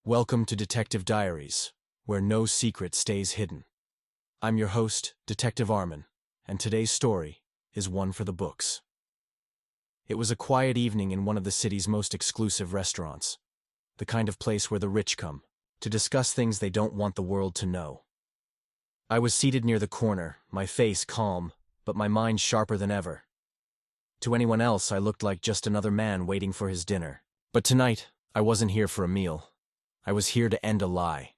Welcome to Detective Diaries, where no secret stays hidden. I'm your host, Detective Arman, and today's story is one for the books. It was a quiet evening in one of the city's most exclusive restaurants, the kind of place where the rich come to discuss things they don't want the world to know. I was seated near the corner, my face calm, but my mind sharper than ever. To anyone else, I looked like just another man waiting for his dinner. But tonight, I wasn't here for a meal. I was here to end a lie.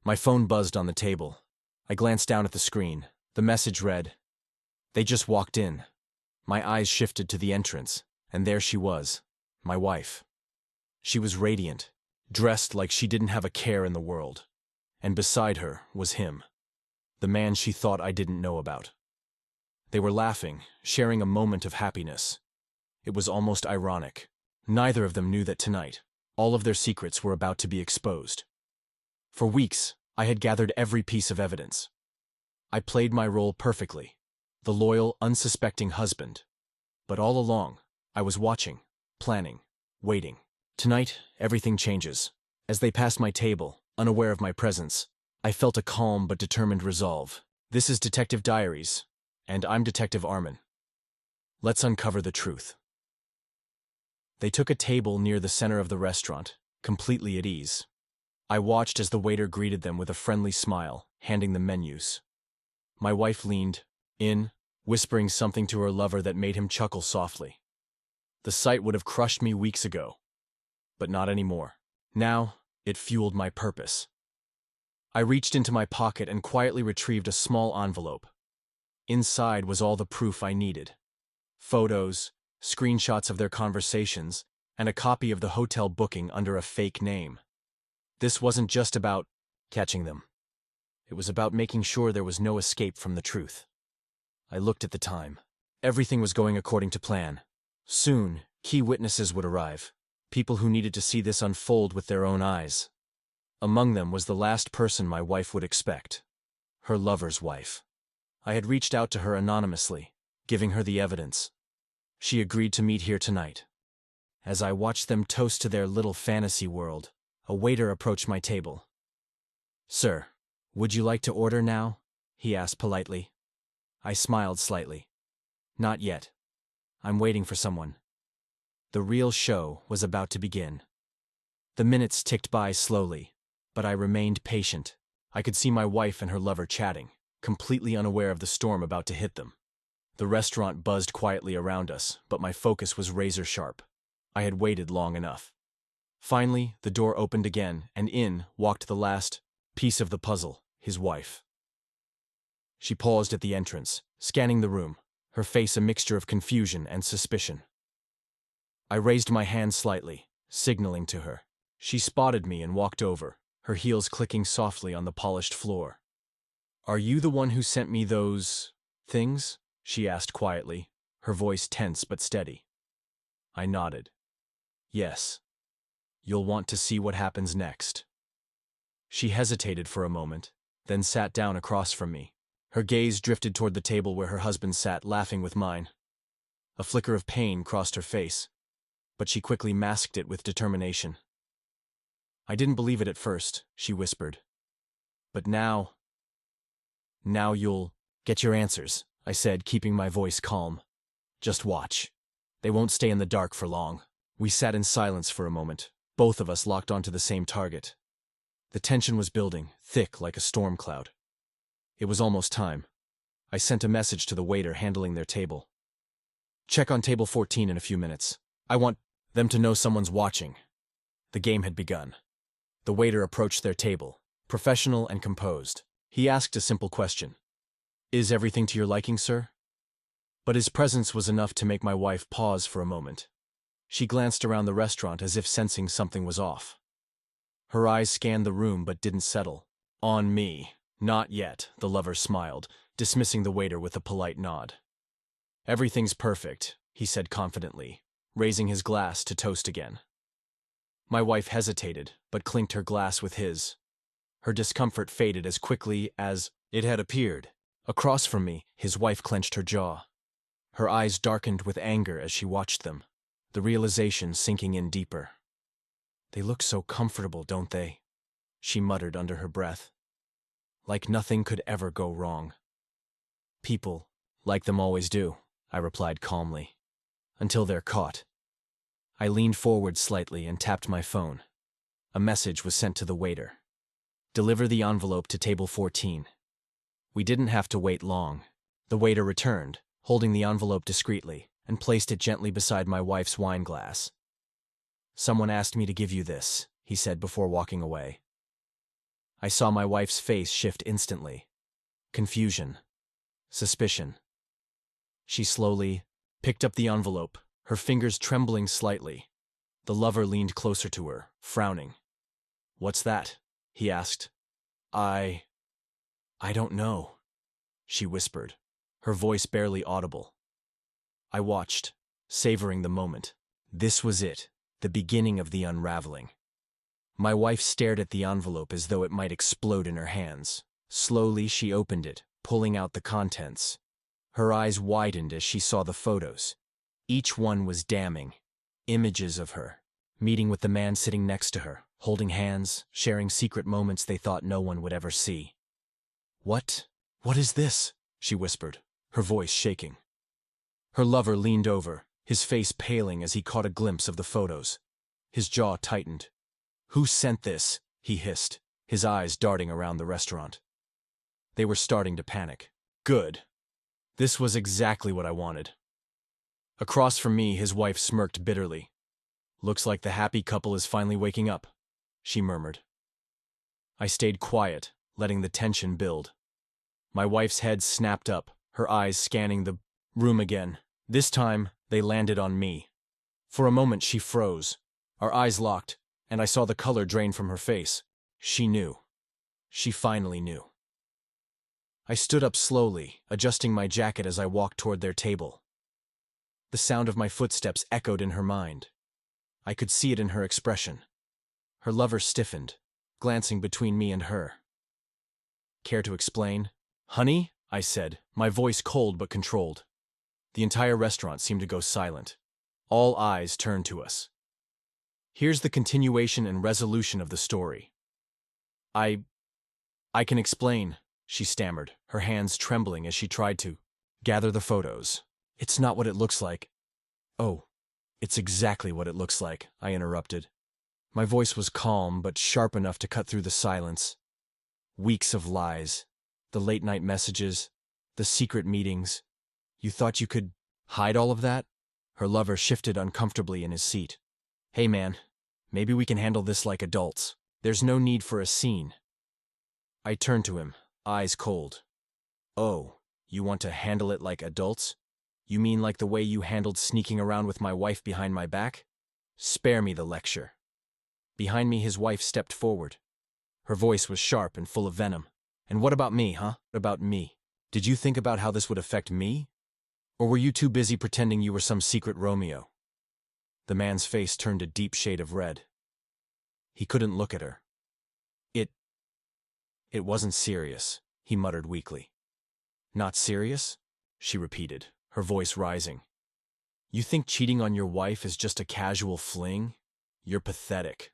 My phone buzzed on the table. I glanced down at the screen. The message read, "They just walked in." My eyes shifted to the entrance, and there she was, my wife. She was radiant, dressed like she didn't have a care in the world. And beside her was him, the man she thought I didn't know about. They were laughing, sharing a moment of happiness. It was almost ironic. Neither of them knew that tonight, all of their secrets were about to be exposed. For weeks, I had gathered every piece of evidence. I played my role perfectly, the loyal, unsuspecting husband. But all along, I was watching, planning, waiting. Tonight, everything changes. As they passed my table, unaware of my presence, I felt a calm but determined resolve. This is Detective Diaries, and I'm Detective Arman. Let's uncover the truth. They took a table near the center of the restaurant, completely at ease. I watched as the waiter greeted them with a friendly smile, handing them menus. My wife leaned in, whispering something to her lover that made him chuckle softly. The sight would have crushed me weeks ago, but not anymore. Now, it fueled my purpose. I reached into my pocket and quietly retrieved a small envelope. Inside was all the proof I needed. Photos, screenshots of their conversations, and a copy of the hotel booking under a fake name. This wasn't just about catching them. It was about making sure there was no escape from the truth. I looked at the time. Everything was going according to plan. Soon, key witnesses would arrive, people who needed to see this unfold with their own eyes. Among them was the last person my wife would expect, her lover's wife. I had reached out to her anonymously, giving her the evidence. She agreed to meet here tonight. As I watched them toast to their little fantasy world, a waiter approached my table. "Sir, would you like to order now?" he asked politely. I smiled slightly. "Not yet. I'm waiting for someone." The real show was about to begin. The minutes ticked by slowly, but I remained patient. I could see my wife and her lover chatting, completely unaware of the storm about to hit them. The restaurant buzzed quietly around us, but my focus was razor-sharp. I had waited long enough. Finally, the door opened again, and in walked the last piece of the puzzle, his wife. She paused at the entrance, scanning the room, her face a mixture of confusion and suspicion. I raised my hand slightly, signaling to her. She spotted me and walked over, her heels clicking softly on the polished floor. "Are you the one who sent me those things?" she asked quietly, her voice tense but steady. I nodded. "Yes. You'll want to see what happens next." She hesitated for a moment, then sat down across from me. Her gaze drifted toward the table where her husband sat, laughing with mine. A flicker of pain crossed her face, but she quickly masked it with determination. "I didn't believe it at first," she whispered. "But now you'll get your answers," I said, keeping my voice calm. "Just watch. They won't stay in the dark for long." We sat in silence for a moment, both of us locked onto the same target. The tension was building, thick like a storm cloud. It was almost time. I sent a message to the waiter handling their table. "Check on table 14 in a few minutes. I want them to know someone's watching." The game had begun. The waiter approached their table, professional and composed. He asked a simple question. "Is everything to your liking, sir?" But his presence was enough to make my wife pause for a moment. She glanced around the restaurant as if sensing something was off. Her eyes scanned the room but didn't settle on me. "Not yet," the lover smiled, dismissing the waiter with a polite nod. "Everything's perfect," he said confidently, raising his glass to toast again. My wife hesitated, but clinked her glass with his. Her discomfort faded as quickly as it had appeared. Across from me, his wife clenched her jaw. Her eyes darkened with anger as she watched them, the realization sinking in deeper. They look so comfortable, don't they? She muttered under her breath. Like nothing could ever go wrong. People, like them always do, I replied calmly. Until they're caught. I leaned forward slightly and tapped my phone. A message was sent to the waiter. Deliver the envelope to table 14. We didn't have to wait long. The waiter returned, holding the envelope discreetly, and placed it gently beside my wife's wine glass. Someone asked me to give you this, he said before walking away. I saw my wife's face shift instantly. Confusion. Suspicion. She slowly picked up the envelope, her fingers trembling slightly. The lover leaned closer to her, frowning. What's that? He asked. I don't know, she whispered, her voice barely audible. I watched, savoring the moment. This was it, the beginning of the unraveling. My wife stared at the envelope as though it might explode in her hands. Slowly, she opened it, pulling out the contents. Her eyes widened as she saw the photos. Each one was damning. Images of her, meeting with the man sitting next to her, holding hands, sharing secret moments they thought no one would ever see. What is this? She whispered, her voice shaking. Her lover leaned over, his face paling as he caught a glimpse of the photos. His jaw tightened. Who sent this? He hissed, his eyes darting around the restaurant. They were starting to panic. Good. This was exactly what I wanted. Across from me, his wife smirked bitterly. Looks like the happy couple is finally waking up, she murmured. I stayed quiet, letting the tension build. My wife's head snapped up, her eyes scanning the room again. This time, they landed on me. For a moment, she froze. Our eyes locked, and I saw the color drain from her face. She knew. She finally knew. I stood up slowly, adjusting my jacket as I walked toward their table. The sound of my footsteps echoed in her mind. I could see it in her expression. Her lover stiffened, glancing between me and her. Care to explain? Honey, I said, my voice cold but controlled. The entire restaurant seemed to go silent. All eyes turned to us. Here's the continuation and resolution of the story. I can explain, she stammered, her hands trembling as she tried to gather the photos. It's not what it looks like. Oh, it's exactly what it looks like, I interrupted. My voice was calm but sharp enough to cut through the silence. Weeks of lies, the late-night messages, the secret meetings. You thought you could hide all of that? Her lover shifted uncomfortably in his seat. Hey man, maybe we can handle this like adults. There's no need for a scene. I turned to him, eyes cold. Oh, you want to handle it like adults? You mean like the way you handled sneaking around with my wife behind my back? Spare me the lecture. Behind me, his wife stepped forward. Her voice was sharp and full of venom. And what about me, huh? What about me? Did you think about how this would affect me? Or were you too busy pretending you were some secret Romeo? The man's face turned a deep shade of red. He couldn't look at her. It wasn't serious, he muttered weakly. Not serious? She repeated, her voice rising. You think cheating on your wife is just a casual fling? You're pathetic.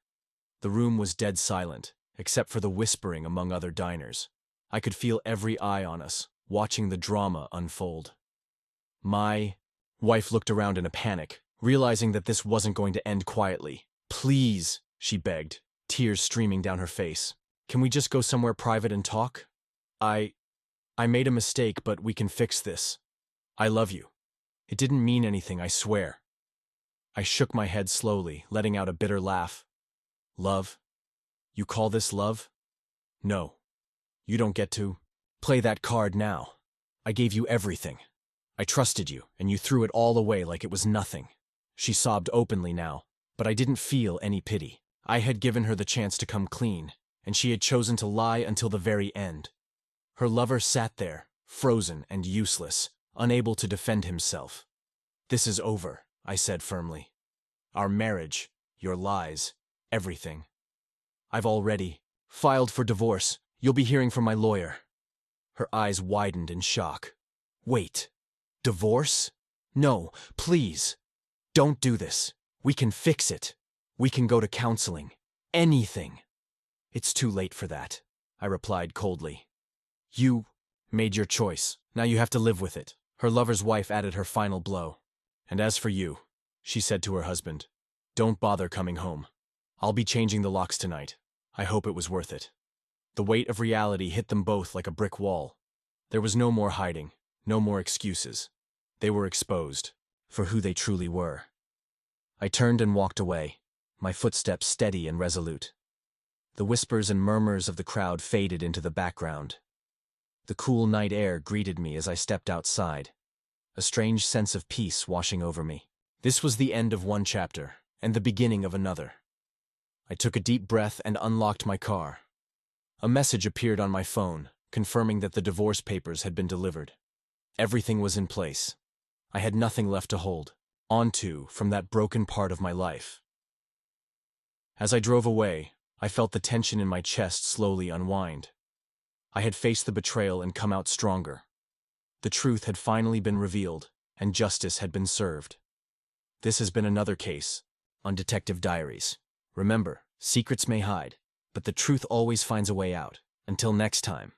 The room was dead silent, except for the whispering among other diners. I could feel every eye on us, watching the drama unfold. My wife looked around in a panic, realizing that this wasn't going to end quietly. Please, she begged, tears streaming down her face. Can we just go somewhere private and talk? I made a mistake, but we can fix this. I love you. It didn't mean anything, I swear. I shook my head slowly, letting out a bitter laugh. Love? You call this love? No. You don't get to play that card now. I gave you everything. I trusted you, and you threw it all away like it was nothing. She sobbed openly now, but I didn't feel any pity. I had given her the chance to come clean, and she had chosen to lie until the very end. Her lover sat there, frozen and useless, unable to defend himself. This is over, I said firmly. Our marriage, your lies, everything. I've already filed for divorce. You'll be hearing from my lawyer. Her eyes widened in shock. Wait, divorce? No, please. Don't do this. We can fix it. We can go to counseling. Anything. It's too late for that, I replied coldly. You made your choice. Now you have to live with it. Her lover's wife added her final blow. And as for you, she said to her husband, don't bother coming home. I'll be changing the locks tonight. I hope it was worth it. The weight of reality hit them both like a brick wall. There was no more hiding, no more excuses. They were exposed for who they truly were. I turned and walked away, my footsteps steady and resolute. The whispers and murmurs of the crowd faded into the background. The cool night air greeted me as I stepped outside, a strange sense of peace washing over me. This was the end of one chapter, and the beginning of another. I took a deep breath and unlocked my car. A message appeared on my phone, confirming that the divorce papers had been delivered. Everything was in place. I had nothing left to hold onto from that broken part of my life. As I drove away, I felt the tension in my chest slowly unwind. I had faced the betrayal and come out stronger. The truth had finally been revealed, and justice had been served. This has been another case on Detective Diaries. Remember, secrets may hide, but the truth always finds a way out. Until next time.